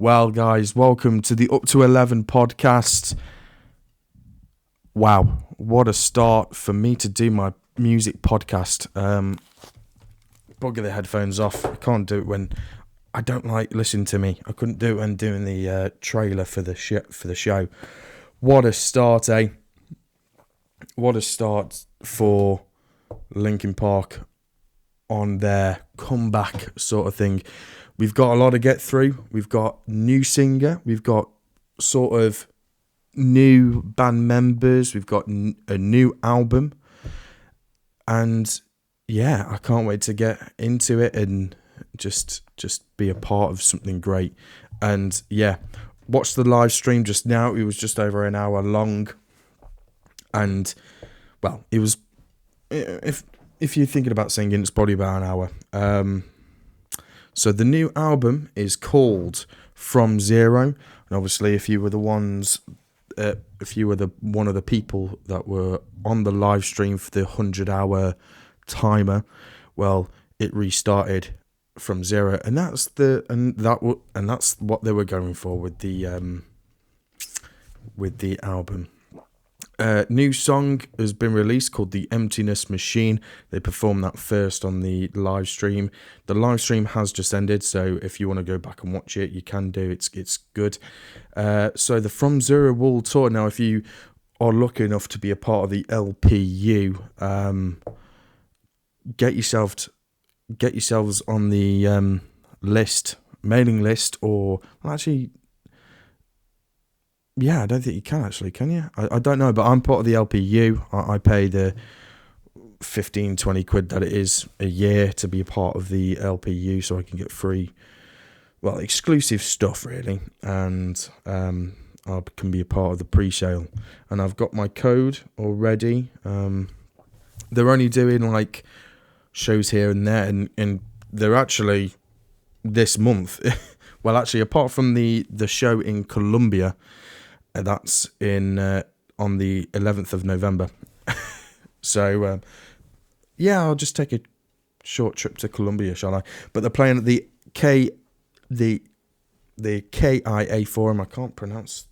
Well, guys, welcome to the Up to 11 podcast. Wow, what a start for me to do my music podcast. Bugger the headphones off. I can't do it when I don't like listening to me. I couldn't do it when doing the trailer for the show. What a start, eh? What a start for Linkin Park on their comeback sort of thing. We've got a lot to get through. We've got new singer. We've got sort of new band members. We've got a new album. And yeah, I can't wait to get into it and just be a part of something great. And yeah, watched the live stream just now. It was just over an hour long. And well, it was, if you're thinking about singing, it's probably about an hour. So the new album is called From Zero, and obviously, if you were one of the people that were on the live stream for the 100-hour timer, well, it restarted from zero, and that's what they were going for with the album. New song has been released called The Emptiness Machine. They performed that first on the live stream. The live stream has just ended, so if you want to go back and watch it, you can do. It's good. So the From Zero World Tour. Now, if you are lucky enough to be a part of the LPU, get yourselves on the mailing list, or actually. Yeah, I don't think you can actually, can you? I don't know, but I'm part of the LPU. I pay the 15, 20 quid that it is a year to be a part of the LPU, so I can get free, exclusive stuff, really. And I can be a part of the pre-sale. And I've got my code already. They're only doing, shows here and there, and they're actually this month. Well, actually, apart from the show in Colombia, that's on the 11th of November. So, I'll just take a short trip to Colombia, shall I? But they're playing at the KIA Forum. I can't pronounce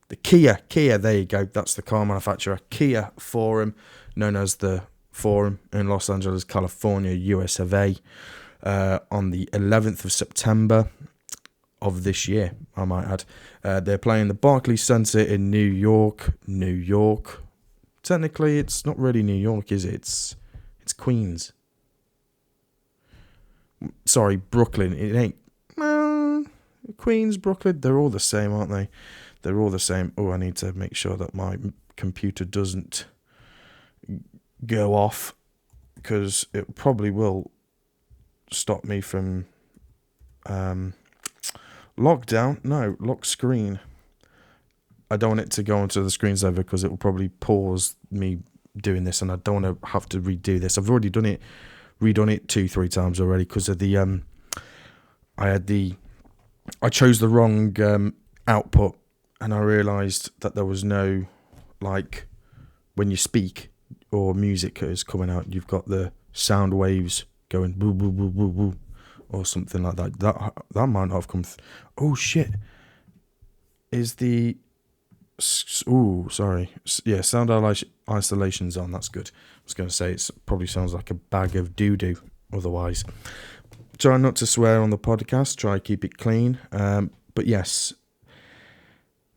the Kia. There you go. That's the car manufacturer. Kia Forum, known as the Forum in Los Angeles, California, US of A, on the 11th of September. Of this year, I might add. They're playing the Barclays Center in New York. Technically, it's not really New York, is it? It's Queens. Sorry, Brooklyn. It ain't. Queens, Brooklyn, they're all the same, aren't they? They're all the same. Oh, I need to make sure that my computer doesn't go off, because it probably will stop me from... lock screen. I don't want it to go onto the screensaver because it will probably pause me doing this, and I don't want to have to redo this. I've already redone it 2-3 times already because of the I chose the wrong output, and I realised that there was no, when you speak or music is coming out, you've got the sound waves going boo boo boo boo boo, or something like that. That might not have come. Oh shit! Is the sorry? Yeah, sound isolation's on. That's good. I was going to say it probably sounds like a bag of doo doo. Otherwise, try not to swear on the podcast. Try to keep it clean. But yes,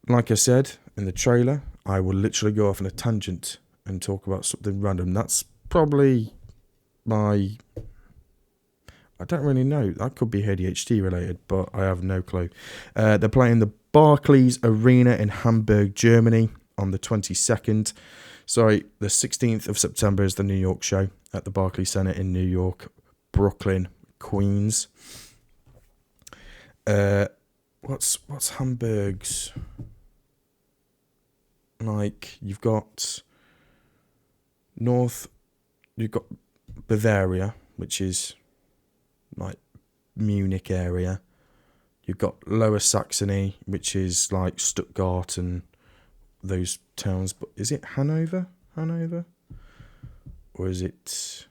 like I said in the trailer, I will literally go off on a tangent and talk about something random. That's probably my... I don't really know. That could be ADHD related, but I have no clue. They're playing the Barclays Arena in Hamburg, Germany on the 22nd. Sorry, the 16th of September is the New York show at the Barclays Center in New York, Brooklyn, Queens. What's Hamburg's? You've got you've got Bavaria, which is Munich area. You've got Lower Saxony, which is Stuttgart and those towns. But is it Hanover? Or is it...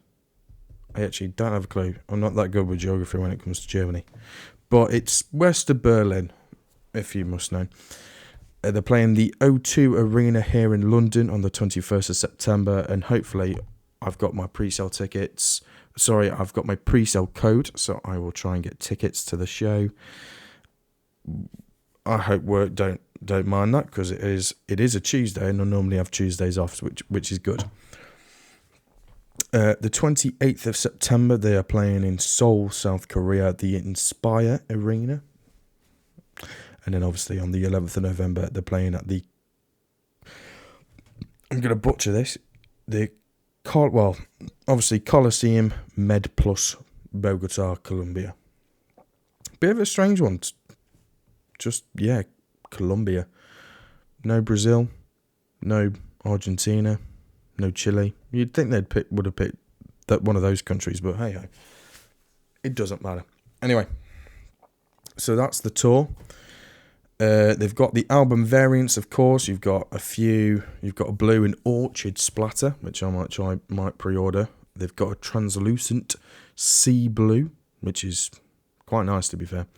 I actually don't have a clue. I'm not that good with geography when it comes to Germany. But it's west of Berlin. if you must know. They're playing the O2 Arena here in London on the 21st of September, and hopefully I've got my pre-sale tickets. Sorry, I've got my pre-sale code, so I will try and get tickets to the show. I hope work don't mind that, because it is a Tuesday, and I normally have Tuesdays off, which is good. The 28th of September, they are playing in Seoul, South Korea, at the Inspire Arena. And then obviously on the 11th of November, they're playing at the... I'm going to butcher this. Obviously Coliseum Med Plus, Bogota, Colombia. Bit of a strange one. Just, Colombia. No Brazil. No Argentina. No Chile. You'd think would have picked that one of those countries, but hey, it doesn't matter. Anyway, so that's the tour. They've got the album variants, of course. You've got a few. You've got a blue and orchid splatter, which I might pre-order. They've got a translucent sea blue, which is quite nice, to be fair.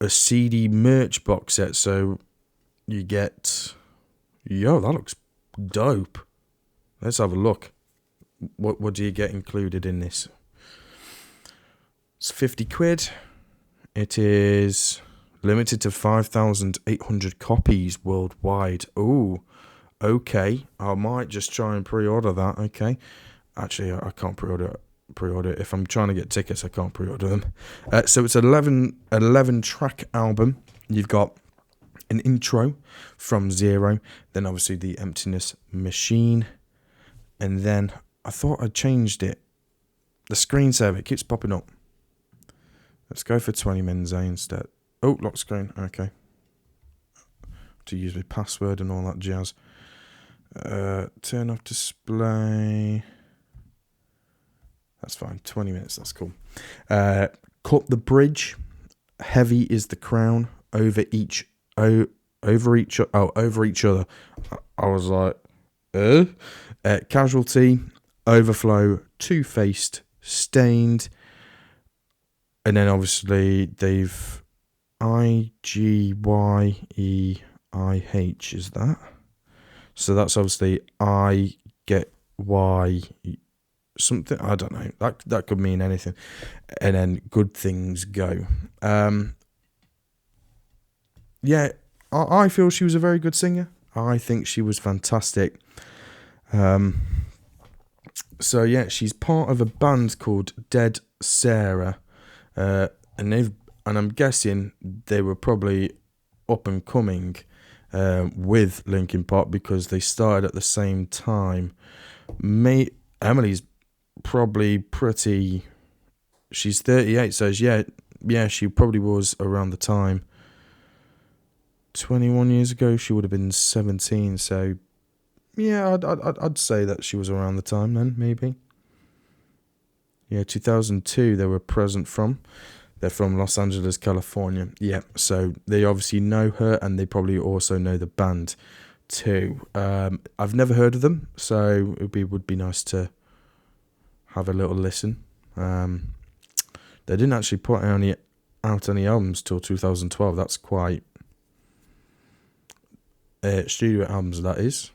A CD merch box set, so you get... Yo, that looks dope. Let's have a look. What do you get included in this? It's 50 quid. It is... limited to 5,800 copies worldwide. Ooh, okay. I might just try and pre-order that. Okay. Actually, I can't pre-order. If I'm trying to get tickets, I can't pre-order them. So it's an 11 track album. You've got an intro from Zero, then obviously the Emptiness Machine, and then I thought I changed it. The screensaver, it keeps popping up. Let's go for 20 minutes instead. Oh, lock screen. Okay. To use my password and all that jazz. Turn off display. That's fine. 20 minutes. That's cool. Cut the bridge. Heavy is the crown. Over each other. I was like, Casualty. Overflow. Two-faced. Stained. And then obviously they've... IGYEIH, is that? So that's obviously I get Y something, I don't know. That could mean anything. And then Good Things Go. I feel she was a very good singer. I think she was fantastic. So yeah, she's part of a band called Dead Sarah. And I'm guessing they were probably up and coming with Linkin Park, because they started at the same time. Emily's probably pretty... She's 38, so yeah, she probably was around the time. 21 years ago, she would have been 17, so yeah, I'd say that she was around the time then, maybe. Yeah, 2002 they were present from. They're from Los Angeles, California. Yeah, so they obviously know her, and they probably also know the band too. I've never heard of them, so it would be nice to have a little listen. They didn't actually put out any albums till 2012. That's quite... studio albums, that is.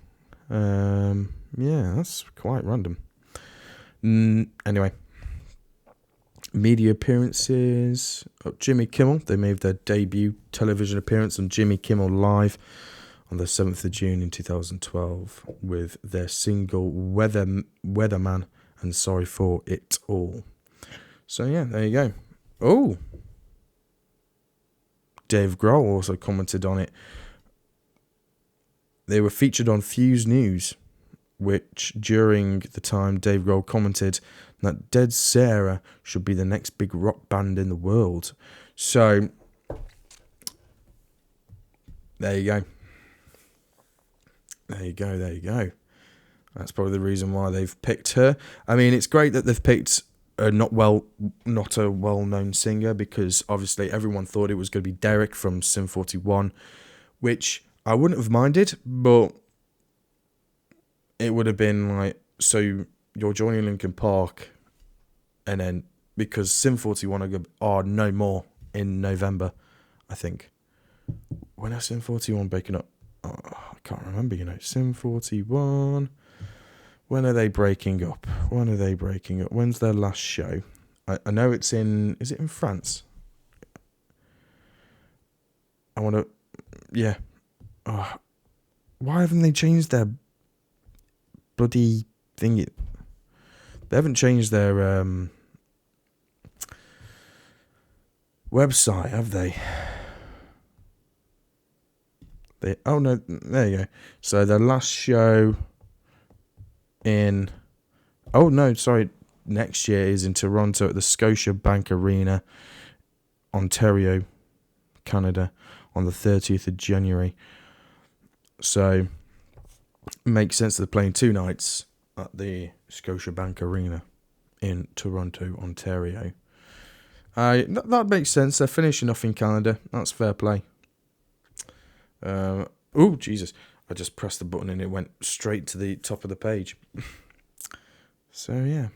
Yeah, that's quite random. Anyway. Media appearances. Jimmy Kimmel. They made their debut television appearance on Jimmy Kimmel Live on the 7th of June in 2012 with their single Weatherman and Sorry for It All. So yeah, there you go. Oh! Dave Grohl also commented on it. They were featured on Fuse News, which during the time Dave Grohl commented that Dead Sarah should be the next big rock band in the world. So, there you go. There you go. That's probably the reason why they've picked her. I mean, it's great that they've picked not a well-known singer, because obviously everyone thought it was going to be Derek from Sim 41, which I wouldn't have minded, but it would have been like, so you're joining Linkin Park, and then because Sim 41 are no more in November, I think. When is Sim 41 breaking up? Oh, I can't remember, Sim 41. When are they breaking up? When's their last show? I know it's in... Is it in France? I want to... Yeah. Oh, why haven't they changed their bloody thingy? They haven't changed their website, have they? Oh no, there you go. So their last show in... Oh no, sorry. Next year is in Toronto at the Scotiabank Arena, Ontario, Canada, on the 30th of January. So, makes sense that they're playing 2 nights at the Scotiabank Arena in Toronto, Ontario. That makes sense. They're finishing off in Canada. That's fair play. Oh, Jesus. I just pressed the button and it went straight to the top of the page. So, yeah.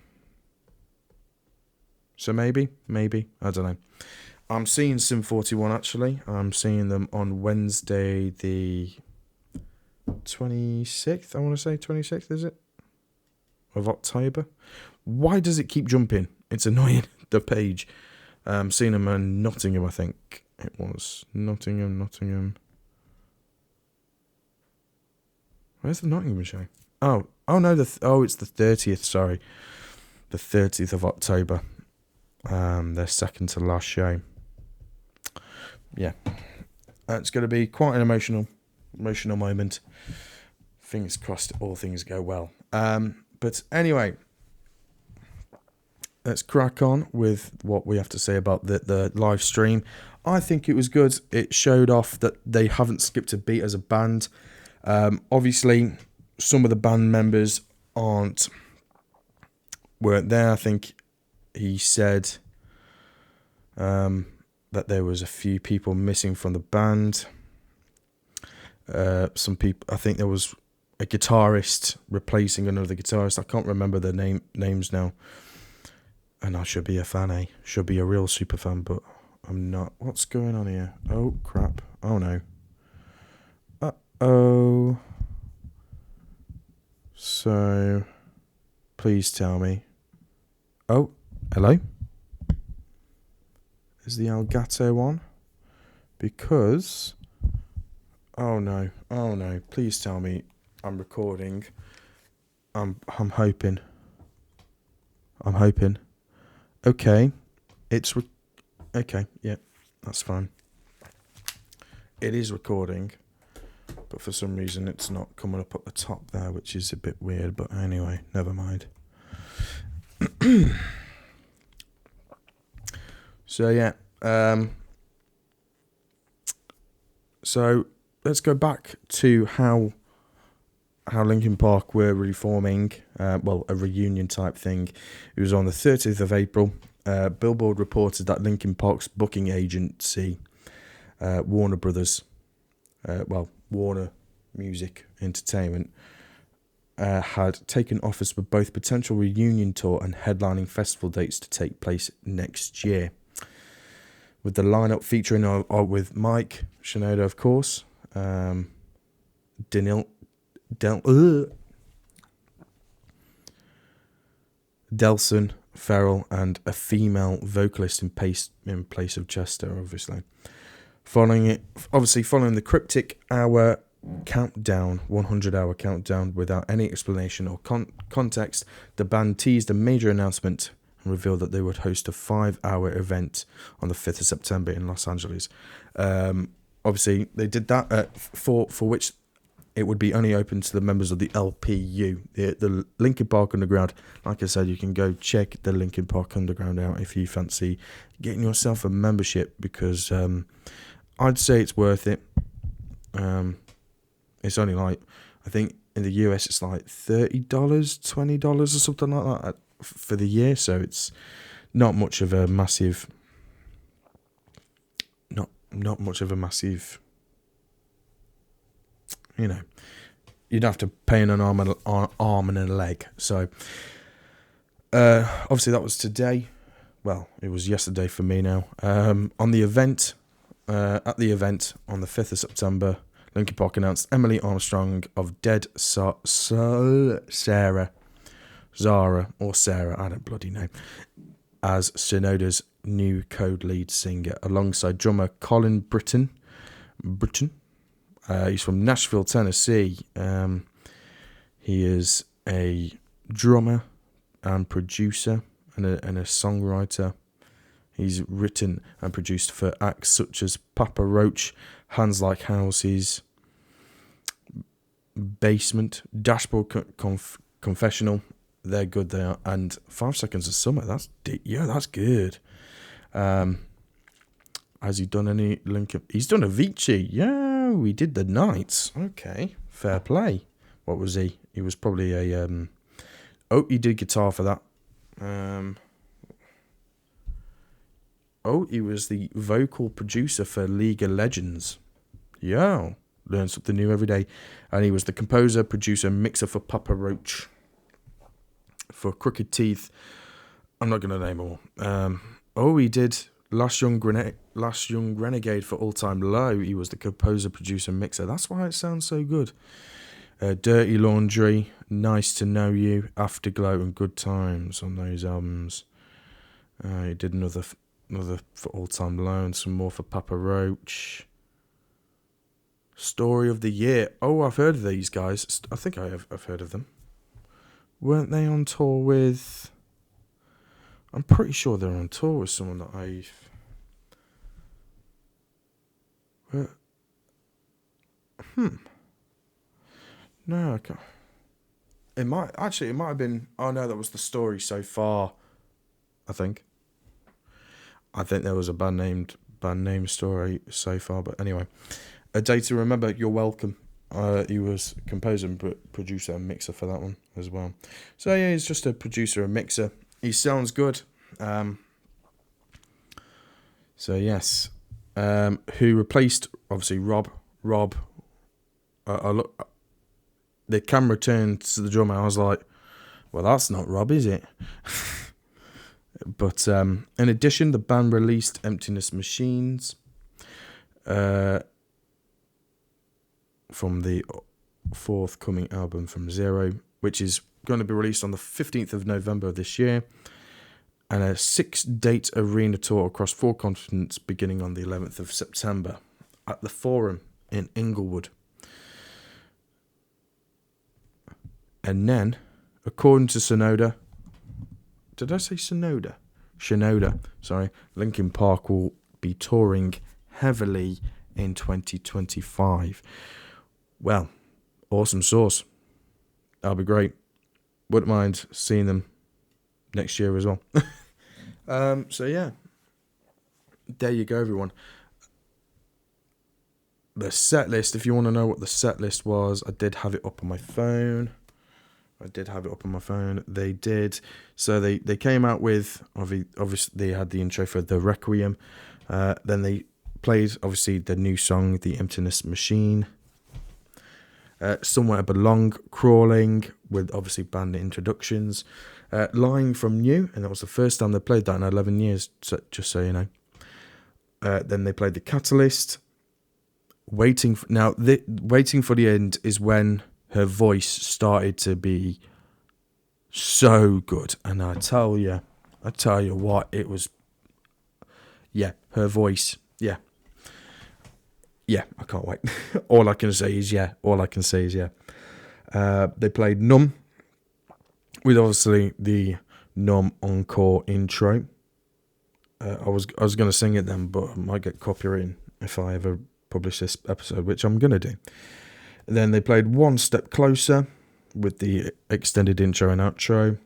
So maybe, I don't know. I'm seeing Sim 41 actually. I'm seeing them on Wednesday the 26th, I want to say. 26th, is it? Of October. Why does it keep jumping? It's annoying, the page. Seeing them in Nottingham, I think it was. Nottingham. Where's the Nottingham show? Oh no, it's the 30th, sorry. The 30th of October. Their second to last show. Yeah. It's going to be quite an emotional moment. Fingers crossed all things go well. But anyway, let's crack on with what we have to say about the live stream. I think it was good. It showed off that they haven't skipped a beat as a band. Obviously, some of the band members weren't there. I think he said that there was a few people missing from the band. Some people, I think there was a guitarist replacing another guitarist. I can't remember their names now. And I should be a fan, eh? Should be a real super fan, but I'm not. What's going on here? Oh, crap. Oh, no. Uh-oh. So, please tell me. Oh, hello? Is the Elgato on? Because... Oh no, please tell me I'm recording. I'm hoping. Okay. Okay, yeah, that's fine. It is recording, but for some reason it's not coming up at the top there, which is a bit weird, but anyway, never mind. So yeah, so let's go back to how Linkin Park were reforming, a reunion type thing. It was on the 30th of April. Billboard reported that Linkin Park's booking agency, Warner Brothers, Warner Music Entertainment, had taken offers for both potential reunion tour and headlining festival dates to take place next year. With the lineup featuring with Mike Shinoda, of course, Delson, Farrell, and a female vocalist in place of Chester, obviously. Following the cryptic 100-hour countdown without any explanation or context, the band teased a major announcement and revealed that they would host a 5-hour event on the 5th of September in Los Angeles. Obviously, they did that for which it would be only open to the members of the LPU, the Linkin Park Underground. Like I said, you can go check the Linkin Park Underground out if you fancy getting yourself a membership, because I'd say it's worth it. It's only like, I think in the US it's like $30, $20 or something like that for the year, so it's not much of a massive, you'd have to pay an arm and a leg. So, obviously that was today. Well, it was yesterday for me now. On the event, at the event on the 5th of September, Linkin Park announced Emily Armstrong of Dead Zara, or Sarah, I don't bloody know, as Shinoda's new Code lead singer, alongside drummer Colin Britton. He's from Nashville, Tennessee. He is a drummer and producer and a songwriter. He's written and produced for acts such as Papa Roach, Hands Like Houses, Basement, Dashboard Confessional. They're good, they are. And 5 Seconds of Summer. That's good. Has he done any Linkin? He's done Avicii. Yeah, we did The Nights. Okay, fair play. What was he? He was probably a... he did guitar for that. He was the vocal producer for League of Legends. Yeah, learn something new every day. And he was the composer, producer, mixer for Papa Roach. For Crooked Teeth. I'm not going to name all. He did Last Young Renegade for All Time Low. He was the composer, producer, mixer. That's why it sounds so good. Dirty Laundry, Nice to Know You, Afterglow, and Good Times on those albums. He did another for All Time Low and some more for Papa Roach. Story of the Year. Oh, I've heard of these guys. I think I've heard of them. Weren't they on tour with... I'm pretty sure they're on tour with someone that I've... No, I can't. It might have been... Oh, no, that was The Story So Far, I think. I think there was a band name Story So Far, but anyway. A Day to Remember, You're Welcome. He was composer, producer, and mixer for that one as well. So yeah, he's just a producer and mixer. He sounds good. So yes, who replaced obviously Rob? The camera turned to the drummer. I was like, well, that's not Rob, is it? But in addition, the band released Emptiness Machines. From the forthcoming album From Zero, which is going to be released on the 15th of November of this year, and a 6-date arena tour across 4 continents beginning on the 11th of September at the Forum in Inglewood. And then, according to Shinoda, did I say Shinoda? Shinoda, sorry, Linkin Park will be touring heavily in 2025. Well, awesome sauce. That'll be great. Wouldn't mind seeing them next year as well. So yeah, there you go, everyone. The set list, if you want to know what the set list was, I did have it up on my phone. They did. So they came out with, obviously they had the intro for The Requiem. Then they played, obviously, the new song, The Emptiness Machine. Somewhere Belong, Crawling, with obviously band introductions. Lying From You, and that was the first time they played that in 11 years, just so you know. Then they played The Catalyst. Waiting for the End is when her voice started to be so good, and I tell you what, it was, her voice, yeah, I can't wait. All I can say is yeah. They played Numb, with obviously the Numb encore intro. I was going to sing it then, but I might get copyrighted if I ever publish this episode, which I'm going to do. Then they played One Step Closer with the extended intro and outro.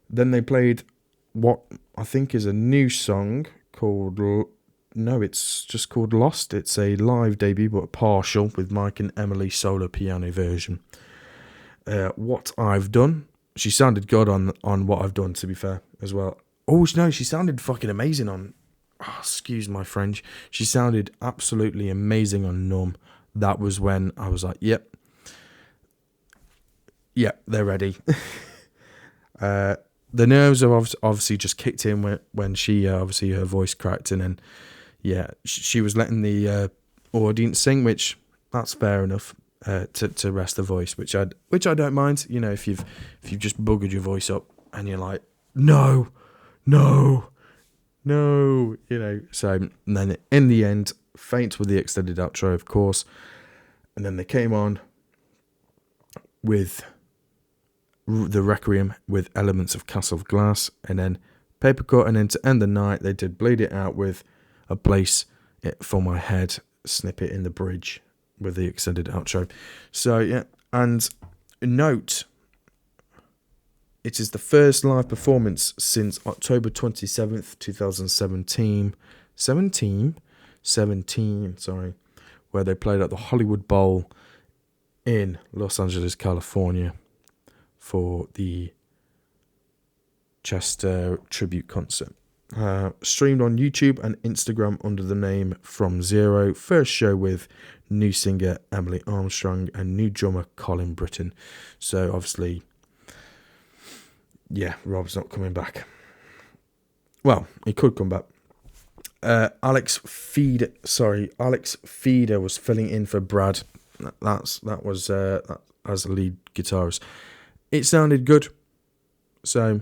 Then they played what I think is a new song called... No, it's just called Lost. It's a live debut, but partial, with Mike and Emily solo piano version. What I've Done. She sounded good on What I've Done, to be fair, as well. Oh, no, she sounded fucking amazing on... Oh, excuse my French. She sounded absolutely amazing on Numb. That was when I was like, yep, they're ready. The nerves have obviously just kicked in when she, obviously her voice cracked, and then, yeah, she was letting the audience sing, which that's fair enough. To rest the voice, which I don't mind. You know, if you've just buggered your voice up and you're like, no, no, no, you know. So and then in the end, Faint with the extended outro, of course, and then they came on with the Requiem with elements of Castle of Glass, and then Paper Cut, and then to end the night they did Bleed It Out with a Place It For My Head snippet in the bridge with the extended outro. So yeah, and note, it is the first live performance since October 27th, 2017. 17, sorry, where they played at the Hollywood Bowl in Los Angeles, California for the Chester tribute concert. Streamed on YouTube and Instagram under the name From Zero. First show with new singer Emily Armstrong and new drummer Colin Britton. So obviously, yeah, Rob's not coming back. Well, he could come back. Alex Feeder was filling in for Brad. That was as a lead guitarist. It sounded good. So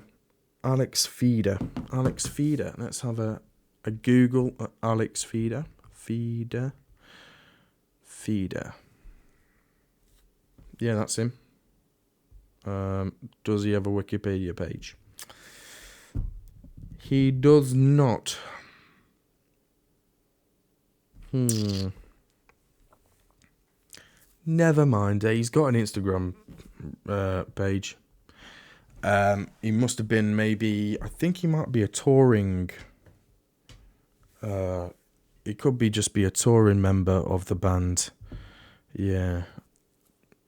Alex Feeder. Let's have a Google at Alex Feeder. Feeder. Yeah, that's him. Does he have a Wikipedia page? He does not. Never mind. He's got an Instagram page. He must have been maybe. I think he might be a touring. He could be a touring member of the band. Yeah,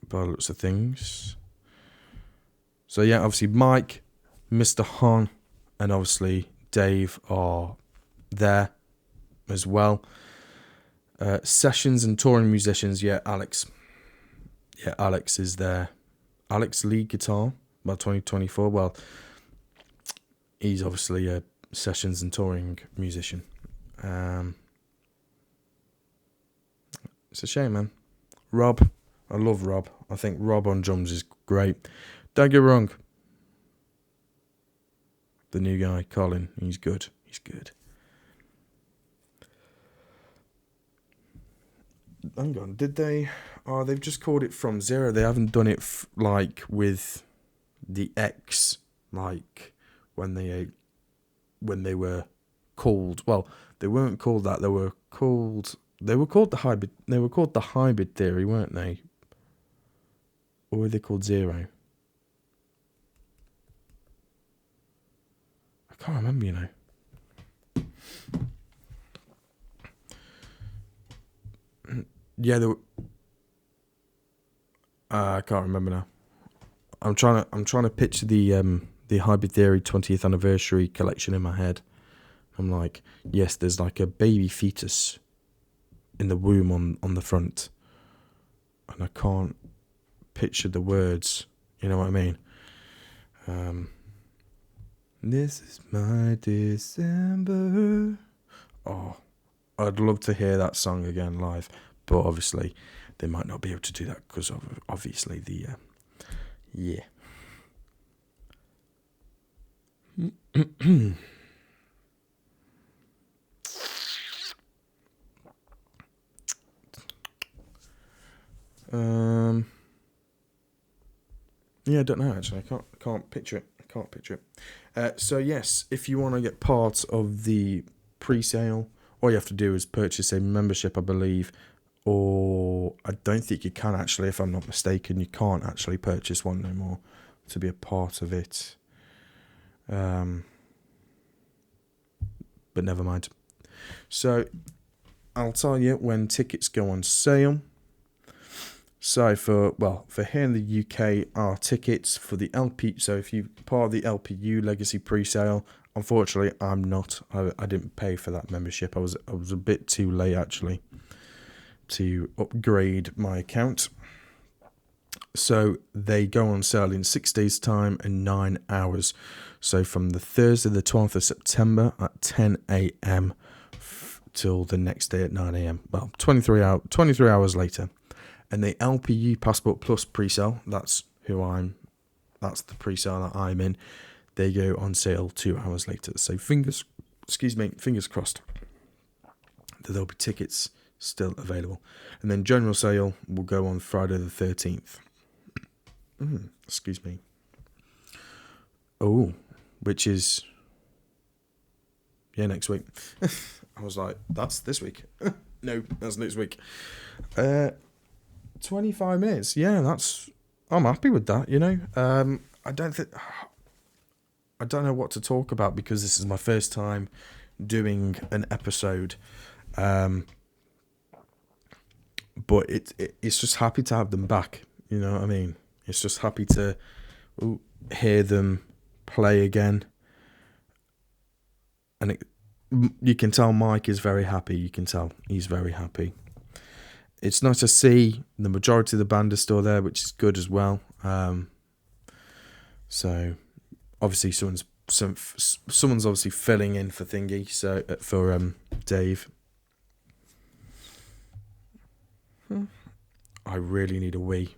by the looks of things. So yeah, obviously Mike, Mr. Han, and obviously Dave are there as well. Sessions and touring musicians, yeah, Alex. Yeah, Alex is there. Alex lead guitar by 2024. Well, he's obviously a sessions and touring musician. It's a shame, man. Rob, I love Rob. I think Rob on drums is great. Don't get wrong. The new guy, Colin, he's good. Hang on, did they? Oh, they've just called it From Zero. They haven't done it like with the X, like when they were called. Well, they weren't called that. They were called the hybrid. They were called the Hybrid Theory, weren't they? Or were they called Zero? I can't remember, you know. Yeah, they were. I can't remember now. I'm trying to picture the Hybrid Theory 20th anniversary collection in my head. I'm like, yes, there's like a baby fetus in the womb on the front, and I can't picture the words. You know what I mean? This is my December. Oh, I'd love to hear that song again live. But obviously, they might not be able to do that because of obviously the yeah. Yeah, I don't know actually. I can't picture it. So yes, if you want to get part of the pre-sale, all you have to do is purchase a membership, I believe. Or I don't think you can actually, if I'm not mistaken, you can't actually purchase one no more to be a part of it. But never mind. So I'll tell you when tickets go on sale. So for here in the UK, our tickets for the LP. So if you're part of the LPU Legacy pre-sale, unfortunately I'm not. I didn't pay for that membership. I was a bit too late actually to upgrade my account. So they go on sale in 6 days time and 9 hours. So from the Thursday the 12th of September at 10 a.m. till the next day at 9 a.m. Well, 23 hours later. And the LPU Passport Plus pre-sale, that's the pre-sale that I'm in. They go on sale 2 hours later. So fingers crossed that there'll be tickets still available. And then general sale will go on Friday the 13th. Excuse me. Oh, which is next week. I was like, that's this week. No, that's next week. 25 minutes. Yeah, I'm happy with that, I don't know what to talk about because this is my first time doing an episode. But it's just happy to have them back. You know what I mean? It's just happy to hear them play again. And you can tell Mike is very happy. You can tell he's very happy. It's nice to see the majority of the band is still there, which is good as well. So obviously someone's obviously filling in for Thingy. So for Dave. I really need a wee.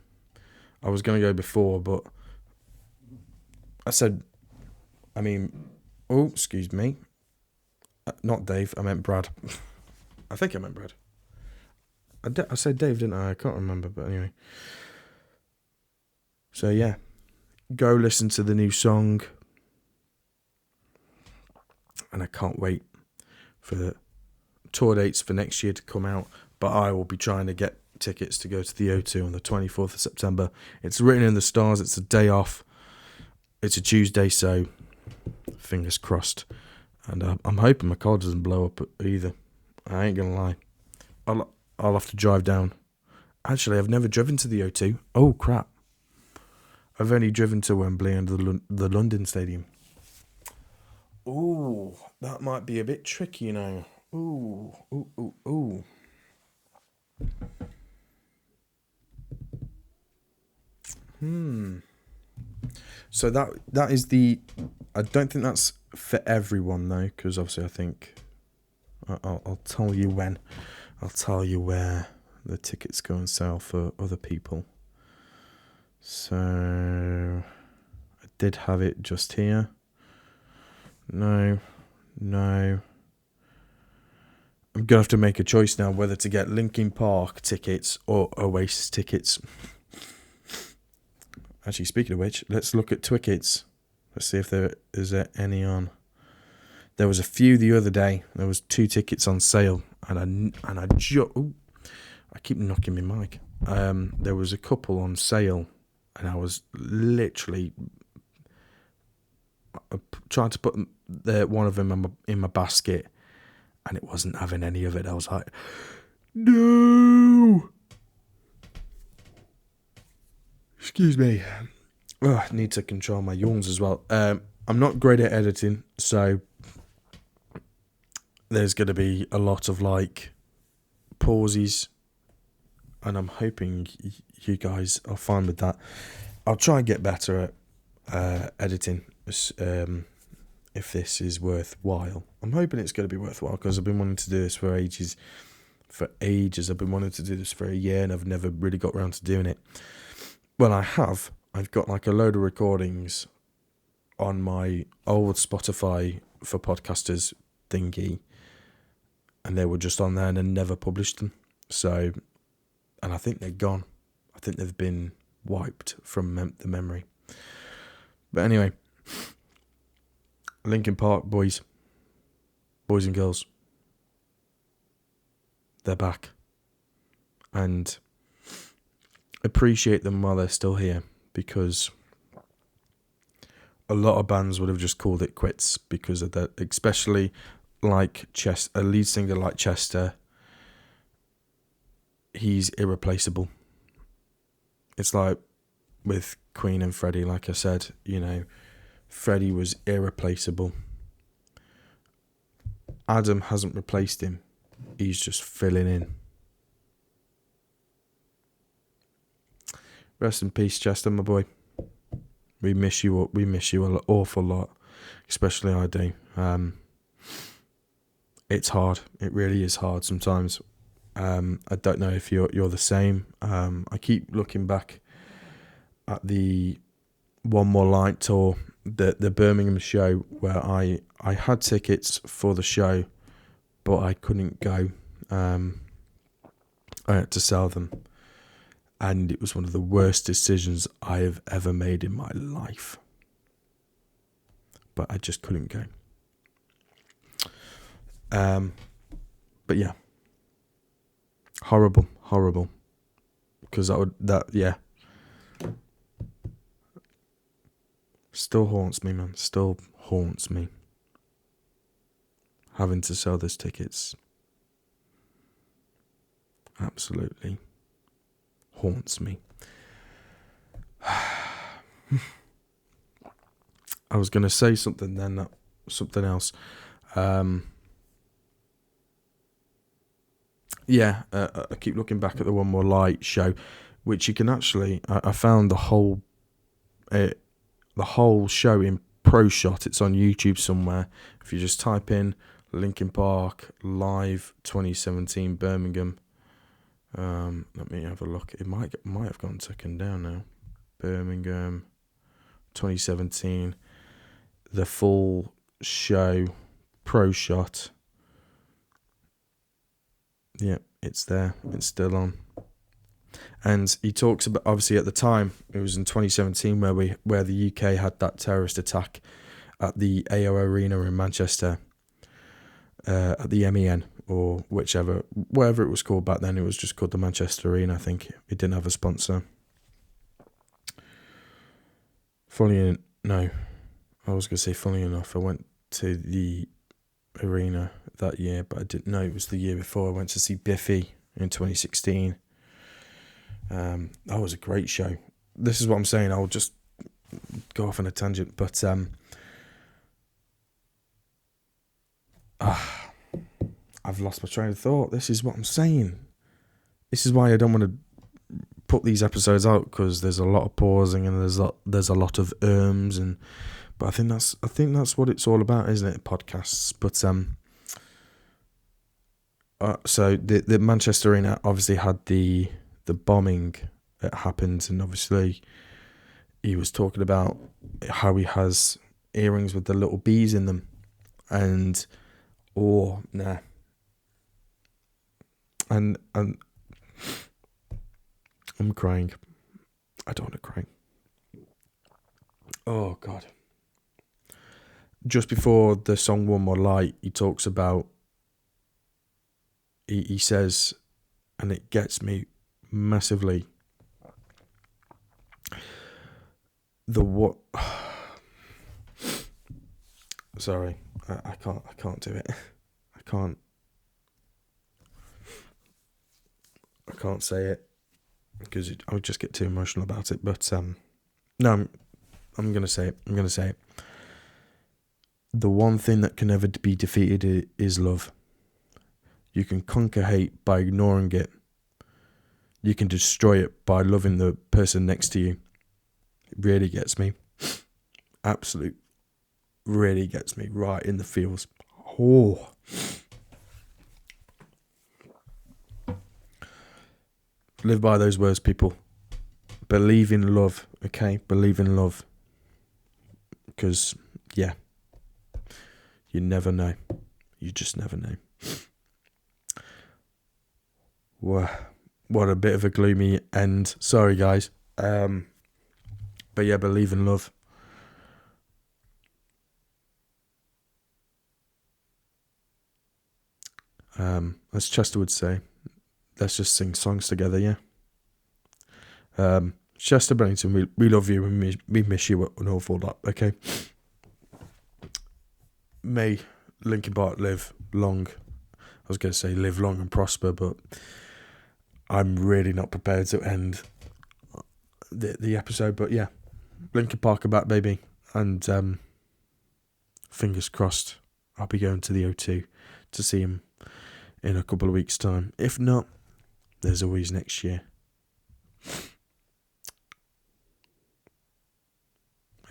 I was going to go before, but excuse me. Not Dave, I meant Brad. I think I meant Brad. I said Dave, didn't I? I can't remember, but anyway. So yeah, go listen to the new song. And I can't wait for the tour dates for next year to come out. But I will be trying to get tickets to go to the O2 on the 24th of September. It's written in the stars. It's a day off. It's a Tuesday, so fingers crossed. And I'm hoping my car doesn't blow up either. I ain't gonna lie. I'll have to drive down. Actually, I've never driven to the O2. Oh crap! I've only driven to Wembley and the London Stadium. Ooh, that might be a bit tricky, Ooh. So that is I don't think that's for everyone though, because obviously I think I'll tell you when. I'll tell you where the tickets go on sale for other people. So I did have it just here. No. I'm gonna have to make a choice now whether to get Linkin Park tickets or Oasis tickets. Actually, speaking of which, let's look at Twickets. Let's see if there is any on. There was a few the other day. There was 2 tickets on sale, and I keep knocking my mic. There was a couple on sale, and I was literally trying to put one of them in my basket, and it wasn't having any of it. I was like, no. Excuse me. I need to control my yawns as well. I'm not great at editing, so there's going to be a lot of pauses, and I'm hoping you guys are fine with that. I'll try and get better at editing if this is worthwhile. I'm hoping it's going to be worthwhile because I've been wanting to do this for ages. I've been wanting to do this for a year, and I've never really got around to doing it. Well, I have. I've got a load of recordings on my old Spotify for podcasters thingy, and they were just on there and I never published them. So, and I think they're gone. I think they've been wiped from the memory. But anyway, Linkin Park boys and girls, they're back, and appreciate them while they're still here, because a lot of bands would have just called it quits because of that, especially a lead singer like Chester. He's irreplaceable. It's like with Queen and Freddie, like I said, Freddie was irreplaceable. Adam hasn't replaced him. He's just filling in. Rest in peace, Chester, my boy. We miss you an awful lot, especially I do. it's hard. It really is hard sometimes. I don't know if you're the same. I keep looking back at the One More Light tour, the Birmingham show, where I had tickets for the show, but I couldn't go. I had to sell them, and it was one of the worst decisions I have ever made in my life. But I just couldn't go. But yeah, horrible, because yeah, still haunts me, man. Still haunts me. Having to sell those tickets absolutely haunts me. I was going to say something then, something else. I keep looking back at the One More Light show, which you can actually, I found the whole show in Pro Shot. It's on YouTube somewhere. If you just type in Linkin Park live 2017 Birmingham, let me have a look. It might have gone taken down now. Birmingham 2017, the full show, Pro Shot. Yeah, it's there. It's still on. And he talks about, obviously at the time, it was in 2017 where the UK had that terrorist attack at the AO Arena in Manchester, at the MEN, or whatever it was called back then. It was just called the Manchester Arena, I think. It didn't have a sponsor. Funny enough, I went to the arena that year, but I didn't know it was the year before. I went to see Biffy in 2016. That was a great show. This is what I'm saying. I'll just go off on a tangent, but I've lost my train of thought. This is what I'm saying. This is why I don't want to put these episodes out, because there's a lot of pausing and there's a lot of but I think that's what it's all about, isn't it? Podcasts. But so the Manchester Arena obviously had the bombing that happened, and obviously he was talking about how he has earrings with the little bees in them, and and I'm crying. I don't want to cry. Oh God. Just before the song One More Light, he talks about, he says, and it gets me massively, sorry, I can't do it. I can't say it because I would just get too emotional about it. But no, I'm gonna say it. The one thing that can never be defeated is love. You can conquer hate by ignoring it. You can destroy it by loving the person next to you. It really gets me. Absolute. Really gets me right in the feels. Oh. Live by those words, people. Believe in love, okay? Believe in love. Because, yeah. You never know. You just never know. What a bit of a gloomy end. Sorry, guys. But yeah, believe in love. As Chester would say, let's just sing songs together, yeah? Chester Bennington, we love you and we miss you an awful lot, okay? May Linkin Park live long. I was going to say live long and prosper, but I'm really not prepared to end the episode. But yeah, Linkin Park are back, baby. And fingers crossed, I'll be going to the O2 to see him in a couple of weeks' time. If not, there's always next year.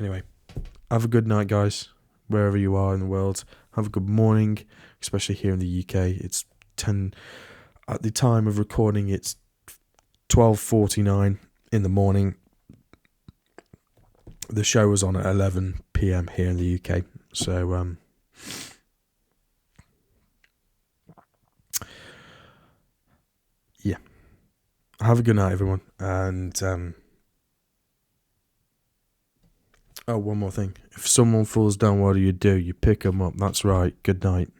Anyway, have a good night, guys. Wherever you are in the world, Have a good morning, especially here in the UK. It's 10 at the time of recording. It's 12:49 in the morning. The show was on at 11 p.m. here in the UK. So yeah. Have a good night, everyone. And one more thing. If someone falls down, what do? You pick them up. That's right. Good night.